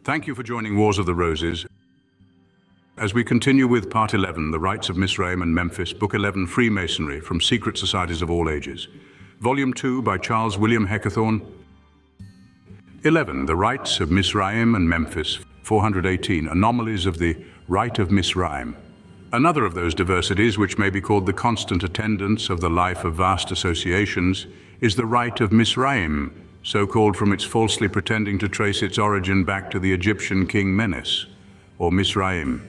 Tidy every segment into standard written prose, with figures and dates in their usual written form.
Thank you for joining Wars of the Roses. As we continue with Part 11, The Rites of Misraim and Memphis, Book 11 Freemasonry from Secret Societies of All Ages. Volume 2 by Charles William Heckethorn. 11. The Rites of Misraim and Memphis, 418. Anomalies of the Rite of Misraim. Another of those diversities, which may be called the constant attendants of the life of vast associations, is the Rite of Misraim, so called from its falsely pretending to trace its origin back to the Egyptian king Menes, or Misraim.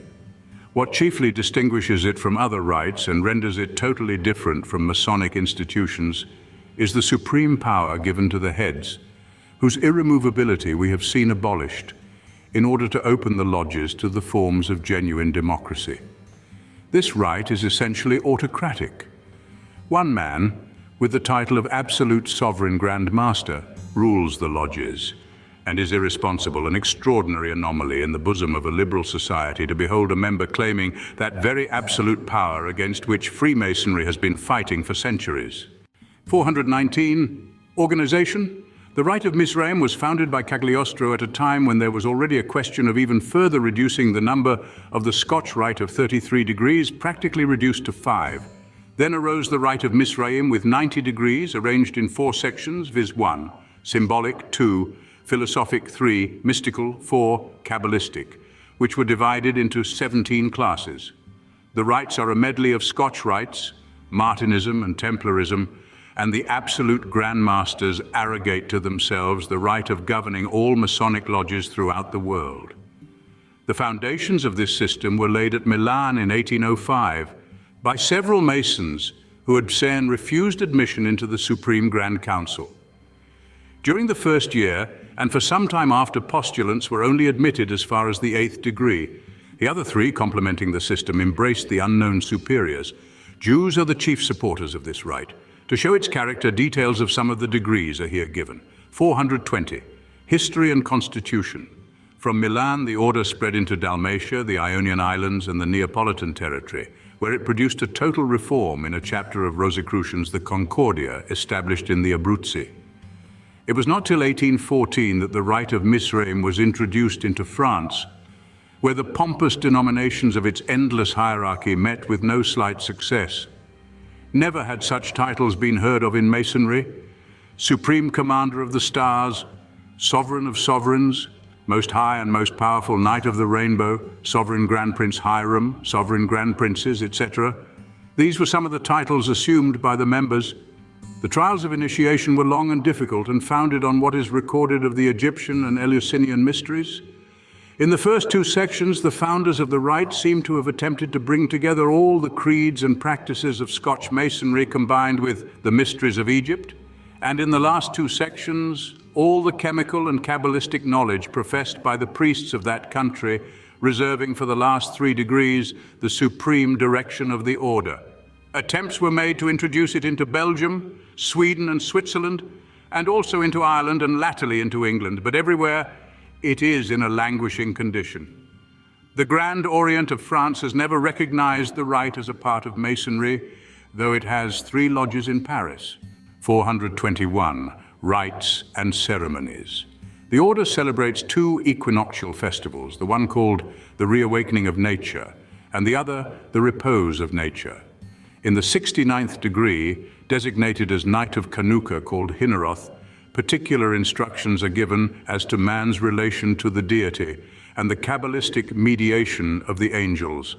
What chiefly distinguishes it from other rites and renders it totally different from Masonic institutions is the supreme power given to the heads, whose irremovability we have seen abolished in order to open the lodges to the forms of genuine democracy. This rite is essentially autocratic. One man, with the title of absolute sovereign Grand Master, rules the lodges, and is irresponsible, an extraordinary anomaly in the bosom of a liberal society to behold a member claiming that very absolute power against which Freemasonry has been fighting for centuries. 419. Organization. The Rite of Misraim was founded by Cagliostro at a time when there was already a question of even further reducing the number of the Scotch Rite of 33 degrees, practically reduced to 5. Then arose the Rite of Misraim with 90 degrees, arranged in 4 sections, viz. 1, symbolic, 2, philosophic, 3, mystical, 4, Kabbalistic, which were divided into 17 classes. The rites are a medley of Scotch rites, Martinism and Templarism, and the absolute Grand Masters arrogate to themselves the right of governing all Masonic lodges throughout the world. The foundations of this system were laid at Milan in 1805 by several Masons who had then refused admission into the Supreme Grand Council. During the first year, and for some time after, postulants were only admitted as far as the 8th degree. The other 3, complementing the system, embraced the unknown superiors. Jews are the chief supporters of this rite. To show its character, details of some of the degrees are here given. 420. History and Constitution. From Milan, the order spread into Dalmatia, the Ionian Islands, and the Neapolitan territory, where it produced a total reform in a chapter of Rosicrucians, the Concordia, established in the Abruzzi. It was not till 1814 that the Rite of Misraim was introduced into France, where the pompous denominations of its endless hierarchy met with no slight success. Never had such titles been heard of in Masonry: Supreme Commander of the Stars, Sovereign of Sovereigns, Most High and Most Powerful Knight of the Rainbow, Sovereign Grand Prince Hiram, Sovereign Grand Princes, etc. These were some of the titles assumed by the members. The trials of initiation were long and difficult and founded on what is recorded of the Egyptian and Eleusinian mysteries. In the first 2 sections, the founders of the rite seem to have attempted to bring together all the creeds and practices of Scotch Masonry combined with the mysteries of Egypt, and in the last 2 sections, all the chemical and Kabbalistic knowledge professed by the priests of that country, reserving for the last 3 degrees the supreme direction of the order. Attempts were made to introduce it into Belgium, Sweden and Switzerland, and also into Ireland and latterly into England, but everywhere it is in a languishing condition. The Grand Orient of France has never recognized the rite as a part of Masonry, though it has 3 lodges in Paris. 421. Rites and Ceremonies. The order celebrates 2 equinoctial festivals, the one called the Reawakening of Nature, and the other the Repose of Nature. In the 69th degree, designated as Knight of Canuka, called Hinneroth, particular instructions are given as to man's relation to the deity and the Kabbalistic mediation of the angels.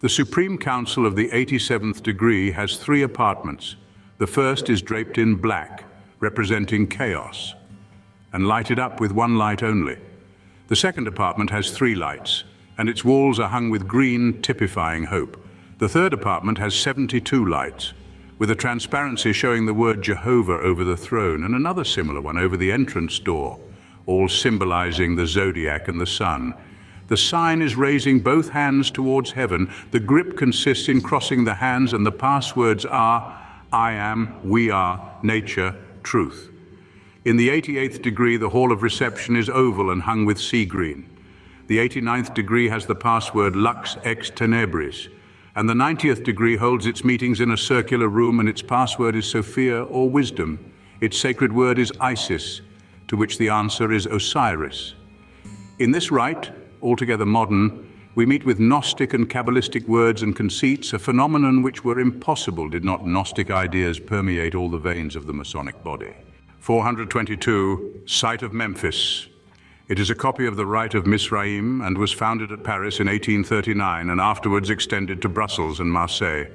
The Supreme Council of the 87th degree has 3 apartments. The first is draped in black, representing chaos, and lighted up with 1 light only. The second apartment has 3 lights, and its walls are hung with green, typifying hope. The third apartment has 72 lights, with a transparency showing the word Jehovah over the throne, and another similar one over the entrance door, all symbolizing the zodiac and the sun. The sign is raising both hands towards heaven. The grip consists in crossing the hands, and the passwords are I am, we are, nature, truth. In the 88th degree, the hall of reception is oval and hung with sea green. The 89th degree has the password Lux ex tenebris, and the 90th degree holds its meetings in a circular room, and its password is Sophia, or wisdom. Its sacred word is Isis, to which the answer is Osiris. In this rite, altogether modern, we meet with Gnostic and Kabbalistic words and conceits, a phenomenon which were impossible did not Gnostic ideas permeate all the veins of the Masonic body. 422, Site of Memphis. It is a copy of the Rite of Misraim and was founded at Paris in 1839 and afterwards extended to Brussels and Marseille.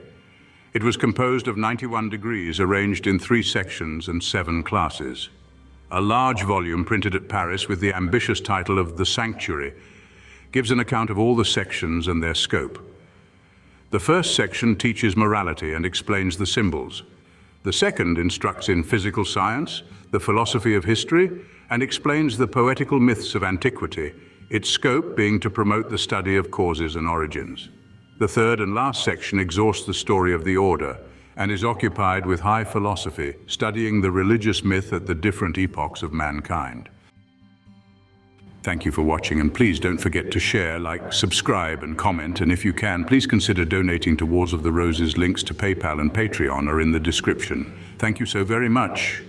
It was composed of 91 degrees arranged in 3 sections and 7 classes. A large volume printed at Paris with the ambitious title of The Sanctuary gives an account of all the sections and their scope. The first section teaches morality and explains the symbols. The second instructs in physical science, the philosophy of history, and explains the poetical myths of antiquity, its scope being to promote the study of causes and origins. The third and last section exhausts the story of the order and is occupied with high philosophy, studying the religious myth at the different epochs of mankind. Thank you for watching, and please don't forget to share, like, subscribe, and comment. And if you can, please consider donating to Wars of the Roses. Links to PayPal and Patreon are in the description. Thank you so very much.